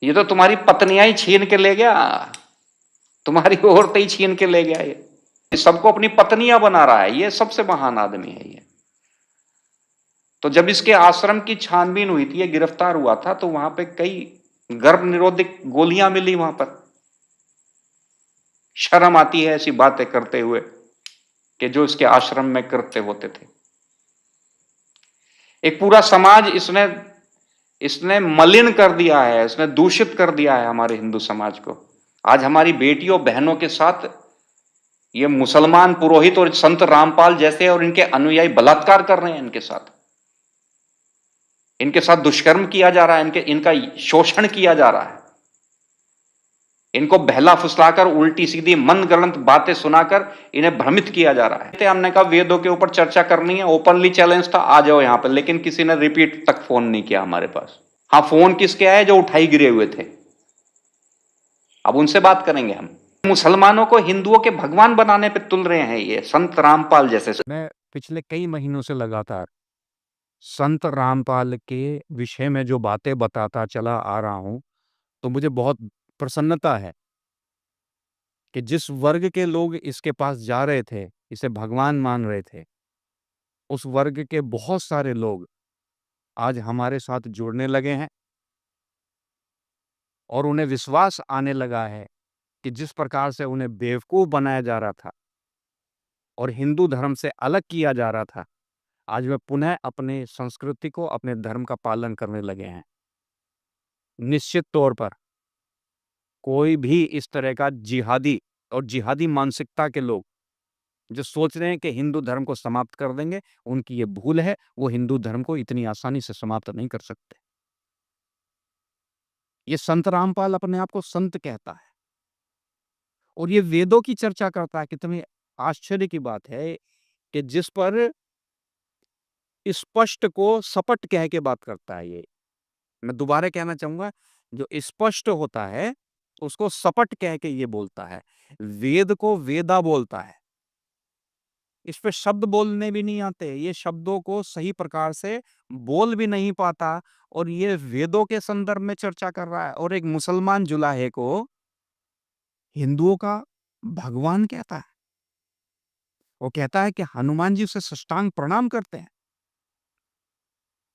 ये तो तुम्हारी पत्नियां ही छीन के ले गया, तुम्हारी औरतें ही छीन के ले गया। ये सबको अपनी पत्नियां बना रहा है, ये सबसे महान आदमी है ये। तो जब इसके आश्रम की छानबीन हुई थी, ये गिरफ्तार हुआ था, तो वहां पे कई गर्भ निरोधक गोलियां मिली वहां पर। शर्म आती है ऐसी बातें करते हुए कि जो इसके आश्रम में कृत्य होते थे। एक पूरा समाज इसने इसने मलिन कर दिया है, इसने दूषित कर दिया है हमारे हिंदू समाज को। आज हमारी बेटियों बहनों के साथ ये मुसलमान पुरोहित और संत रामपाल जैसे और इनके अनुयायी बलात्कार कर रहे हैं। इनके साथ दुष्कर्म किया जा रहा है, इनका शोषण किया जा रहा है। इनको बहला फुसलाकर उल्टी सीधी मनगढ़ंत बातें सुनाकर इन्हें भ्रमित किया जा रहा है। हमने कहा वेदों के ऊपर चर्चा करनी है, ओपनली चैलेंज था, आ जाओ यहां पर, लेकिन किसी ने रिपीट तक फोन नहीं किया हमारे पास। हाँ, फोन किसके आए? जो उठाई गिरे हुए थे। अब उनसे बात करेंगे हम। मुसलमानों को हिंदुओं के भगवान बनाने पे तुल रहे हैं ये संत रामपाल जैसे। मैं पिछले कई महीनों से लगातार संत रामपाल के विषय में जो बातें बताता चला आ रहा हूं, तो मुझे बहुत प्रसन्नता है कि जिस वर्ग के लोग इसके पास जा रहे थे, इसे भगवान मान रहे थे, उस वर्ग के बहुत सारे लोग आज हमारे साथ जुड़ने लगे हैं और उन्हें विश्वास आने लगा है कि जिस प्रकार से उन्हें बेवकूफ बनाया जा रहा था और हिंदू धर्म से अलग किया जा रहा था, आज वे पुनः अपने संस्कृति को, अपने धर्म का पालन करने लगे हैं। निश्चित तौर पर कोई भी इस तरह का जिहादी और जिहादी मानसिकता के लोग जो सोच रहे हैं कि हिंदू धर्म को समाप्त कर देंगे, उनकी ये भूल है। वो हिंदू धर्म को इतनी आसानी से समाप्त नहीं कर सकते। ये संत रामपाल अपने आप को संत कहता है और ये वेदों की चर्चा करता है। कितने आश्चर्य की बात है कि जिस पर स्पष्ट को सपट कह के बात करता है ये। मैं दोबारा कहना चाहूंगा, जो स्पष्ट होता है उसको सपट कह के ये बोलता है। वेद को वेदा बोलता है। इस पे शब्द बोलने भी नहीं आते, ये शब्दों को सही प्रकार से बोल भी नहीं पाता और ये वेदों के संदर्भ में चर्चा कर रहा है और एक मुसलमान जुलाहे को हिंदुओं का भगवान कहता है। वो कहता है कि हनुमान जी उसे साष्टांग प्रणाम करते हैं।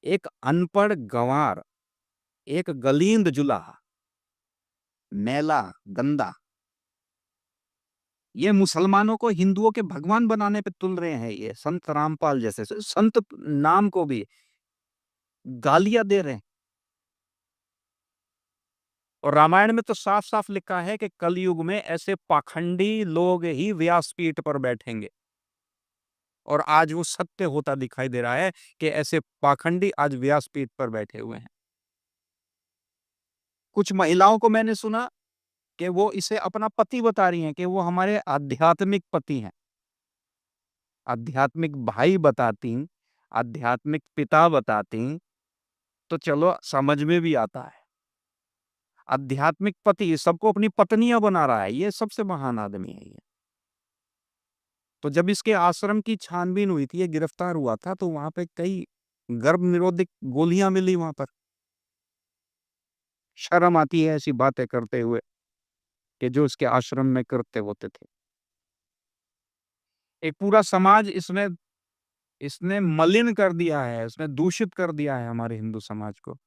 एक अनपढ़ गंवार, एक गलींद जुलाहा, मैला, गंदा, ये मुसलमानों को हिंदुओं के भगवान बनाने पे तुल रहे हैं। ये संत रामपाल जैसे संत नाम को भी गालियां दे रहे हैं। और रामायण में तो साफ-साफ लिखा है कि कलयुग में ऐसे पाखंडी लोग ही व्यासपीठ पर बैठेंगे। और आज वो सत्य होता दिखाई दे रहा है कि ऐसे पाखंडी आज व्यासपीठ पर बैठे हुए हैं। कुछ महिलाओं को मैंने सुना कि वो इसे अपना पति बता रही हैं कि वो हमारे आध्यात्मिक पति हैं। आध्यात्मिक भाई बताती, आध्यात्मिक पिता बताती, तो चलो समझ में भी आता है। आध्यात्मिक पति सबको अपनी पत्नियां बना रहा है, ये सबसे महान आदमी है ये। तो जब इसके आश्रम की छानबीन हुई थी, ये गिरफ्तार हुआ था, तो वहां पे कई गर्भ निरोधक गोलियां मिली वहां पर। शर्म आती है ऐसी बातें करते हुए कि जो इसके आश्रम में कृत्य होते थे। एक पूरा समाज इसने इसने मलिन कर दिया है, इसने दूषित कर दिया है हमारे हिंदू समाज को।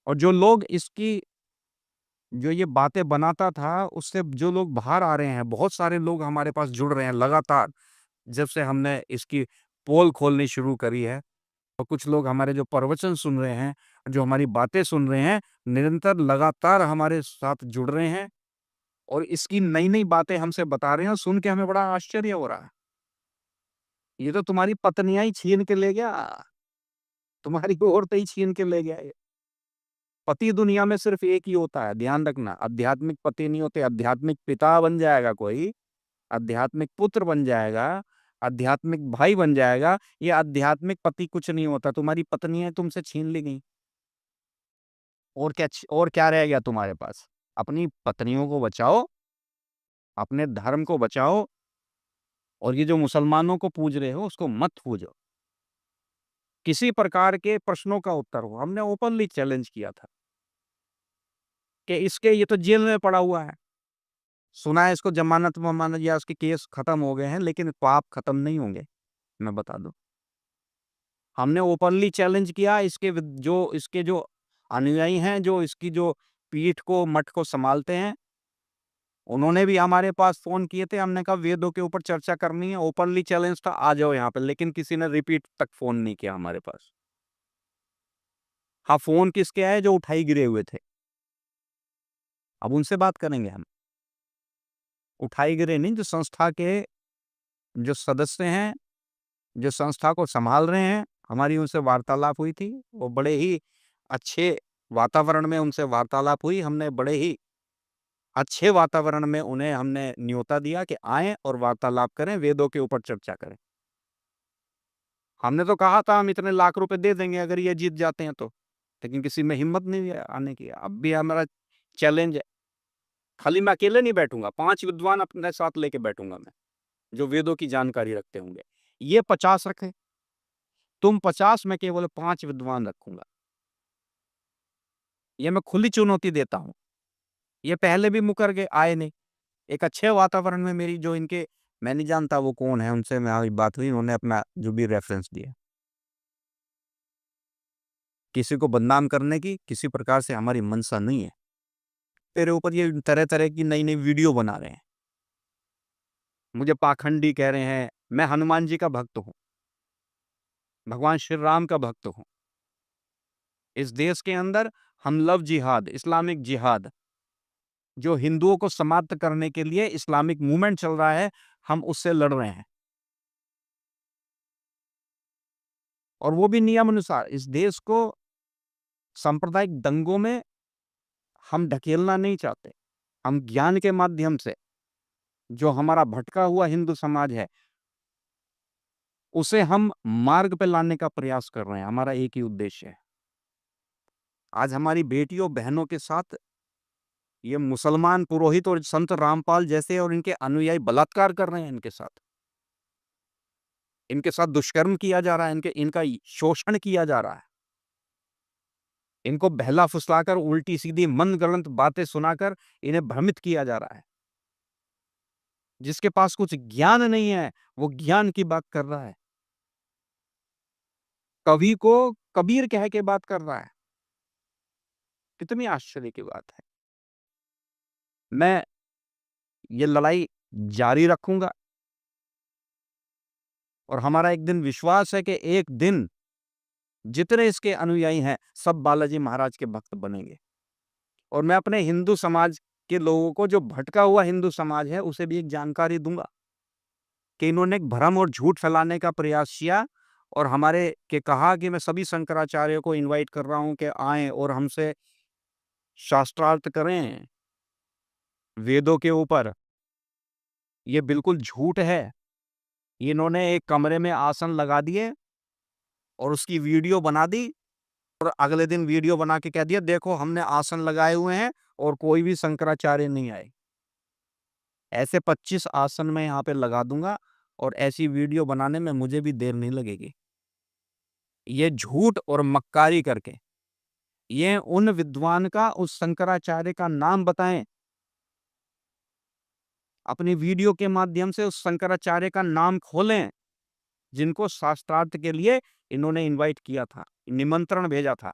और जो लोग इसकी जो ये बातें बनाता था, उससे जो लोग बाहर आ रहे हैं, बहुत सारे लोग हमारे पास जुड़ रहे हैं लगातार। जब से हमने इसकी पोल खोलनी शुरू करी है और कुछ लोग हमारे जो प्रवचन सुन रहे हैं, जो हमारी बातें सुन रहे हैं, निरंतर लगातार हमारे साथ जुड़ रहे हैं और इसकी नई-नई बातें हमसे बता रहे हैं और सुन के हमें बड़ा आश्चर्य हो रहा है। ये तो तुम्हारी पत्नियाँ ही छीन के ले गया, तुम्हारी औरतें ही छीन के ले गया ये। पति दुनिया में सिर्फ एक ही होता है, ध्यान रखना। आध्यात्मिक पति नहीं होते, आध्यात्मिक पिता बन जाएगा कोई, आध्यात्मिक पुत्र बन जाएगा, आध्यात्मिक भाई बन जाएगा। ये आध्यात्मिक पति कुछ नहीं होता। तुम्हारी पत्नियाँ तुमसे छीन ली गई। और क्या रह गया तुम्हारे पास? अपनी पत्नियों को बचाओ, अपने धर्म को बचाओ और ये जो मुसलमानों को पूज रहे हो, उसको मत पूजो। किसी प्रकार के प्रश्नों का उत्तर हो। हमने ओपनली चैलेंज किया था। कि इसके ये तो जेल में पड़ा हुआ है। सुना है इसको जमानत-वमानत या उसके केस खत्म हो गए हैं, लेकिन पाप खत्म नहीं होंगे, मैं बता दूँ। हमने ओपनली चैलेंज किया इसके जो अनुयायी हैं, जो इसकी जो पीठ को, मठ को सँभालते हैं, उन्होंने भी हमारे पास फ़ोन किए थे। हमने कहा वेदों के ऊपर चर्चा करनी है, ओपनली चैलेंज था, आ जाओ यहाँ पे, लेकिन किसी ने रिपीट तक फ़ोन नहीं किया हमारे पास। हाँ, फ़ोन किसके आए? जो उठाई गिरे हुए थे। अब उनसे बात करेंगे हम। उठाई गिरे नहीं, जो संस्था के जो सदस्य हैं, जो संस्था को सँभाल रहे हैं, हमारी उनसे वार्तालाप हुई थी। वो बड़े ही अच्छे वातावरण में उनसे वार्तालाप हुई। हमने बड़े ही अच्छे वातावरण में उन्हें हमने न्योता दिया कि आएँ और वार्तालाप करें, वेदों के ऊपर चर्चा करें। हमने तो कहा था हम इतने लाख रुपए दे देंगे अगर ये जीत जाते हैं तो, लेकिन किसी में हिम्मत नहीं है आने की। अब भी हमारा चैलेंज है, खाली मैं अकेले नहीं बैठूँगा, 5 विद्वान अपने साथ लेके बैठूँगा मैं, जो वेदों की जानकारी रखते होंगे। ये 50 रखें, तुम 50, मैं केवल 5 विद्वान रखूँगा। ये मैं खुली चुनौती देता हूँ। ये पहले भी मुकर गए, आए नहीं। एक अच्छे वातावरण में मेरी जो इनके मैं नहीं जानता वो कौन है, उनसे मेरी बात हुई, उन्होंने अपना जो भी रेफ़रेंस दिया। किसी को बदनाम करने की किसी प्रकार से हमारी मंशा नहीं है। तेरे ऊपर ये तरह-तरह की नई-नई वीडियो बना रहे हैं। मुझे पाखंडी कह रहे हैं। मैं हनुमान जी का भक्त हूँ, भगवान श्री राम का भक्त हूँ। इस देश के अंदर हम लव जिहाद, इस्लामिक जिहाद, जो हिंदुओं को समाप्त करने के लिए इस्लामिक मूवमेंट चल रहा है, हम उससे लड़ रहे हैं। और वो भी नियमानुसार। इस देश को सांप्रदायिक दंगों में हम ढकेलना नहीं चाहते। हम ज्ञान के माध्यम से जो हमारा भटका हुआ हिंदू समाज है, उसे हम मार्ग पे लाने का प्रयास कर रहे हैं। हमारा एक ही उद्देश्य है। आज हमारी बेटियों, बहनों के साथ ये मुसलमान पुरोहित और संत रामपाल जैसे और इनके अनुयायी बलात्कार कर रहे हैं इनके साथ। इनके साथ दुष्कर्म किया जा रहा है, इनका शोषण किया जा रहा है। इनको बहला-फुसलाकर उल्टी-सीधी मनगढ़ंत बातें सुनाकर इन्हें भ्रमित किया जा रहा है। जिसके पास कुछ ज्ञान नहीं है, वो ज्ञान की बात कर रहा है। कवि को कबीर कह के बात कर रहा है। कितनी आश्चर्य की बात है। मैं ये लड़ाई जारी रखूँगा और हमारा एक दिन विश्वास है कि एक दिन जितने इसके अनुयायी हैं, सब बालाजी महाराज के भक्त बनेंगे। और मैं अपने हिंदू समाज के लोगों को, जो भटका हुआ हिंदू समाज है, उसे भी एक जानकारी दूँगा कि इन्होंने एक भ्रम और झूठ फैलाने का प्रयास किया और हमारे के कहा कि मैं सभी शंकराचार्यों को इनवाइट कर रहा हूँ कि आएँ और हमसे शास्त्रार्थ करें वेदों के ऊपर। ये बिल्कुल झूठ है। इन्होंने एक कमरे में आसन लगा दिए और उसकी वीडियो बना दी और अगले दिन वीडियो बना के कह दिया, देखो हमने आसन लगाए हुए हैं और कोई भी शंकराचार्य नहीं आए। ऐसे 25 आसन मैं यहाँ पे लगा दूँगा और ऐसी वीडियो बनाने में मुझे भी देर नहीं लगेगी। ये झूठ और मक्कारी करके, ये उन विद्वान का, उस शंकराचार्य का नाम बताएँ। अपनी वीडियो के माध्यम से उस शंकराचार्य का नाम खोलें, जिनको शास्त्रार्थ के लिए इन्होंने इनवाइट किया था, निमंत्रण भेजा था।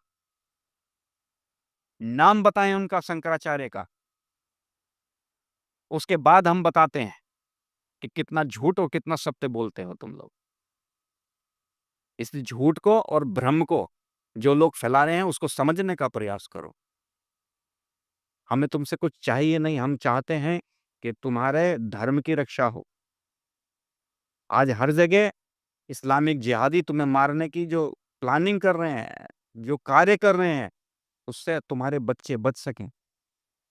नाम बताएँ उनका शंकराचार्य का। उसके बाद हम बताते हैं कि कितना झूठ और कितना सत्य बोलते हो तुम लोग। इस झूठ को और भ्रम को जो लोग फैला रहे हैं, उसको समझने का प्रयास करो। हमें तुमसे कुछ चाहिए नहीं, हम चाहते हैं कि तुम्हारे धर्म की रक्षा हो। आज हर जगह इस्लामिक जिहादी तुम्हें मारने की जो प्लानिंग कर रहे हैं, जो कार्य कर रहे हैं, उससे तुम्हारे बच्चे बच सकें।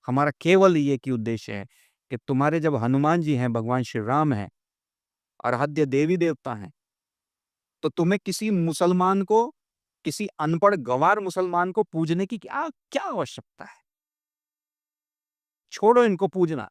हमारा केवल ये एक ही उद्देश्य है कि तुम्हारे जब हनुमान जी हैं, भगवान श्री राम हैं, आराध्य देवी-देवता हैं, तो तुम्हें किसी मुसलमान को, किसी अनपढ़ गँवार मुसलमान को पूजने की क्या क्या आवश्यकता है? छोड़ो इनको पूजना।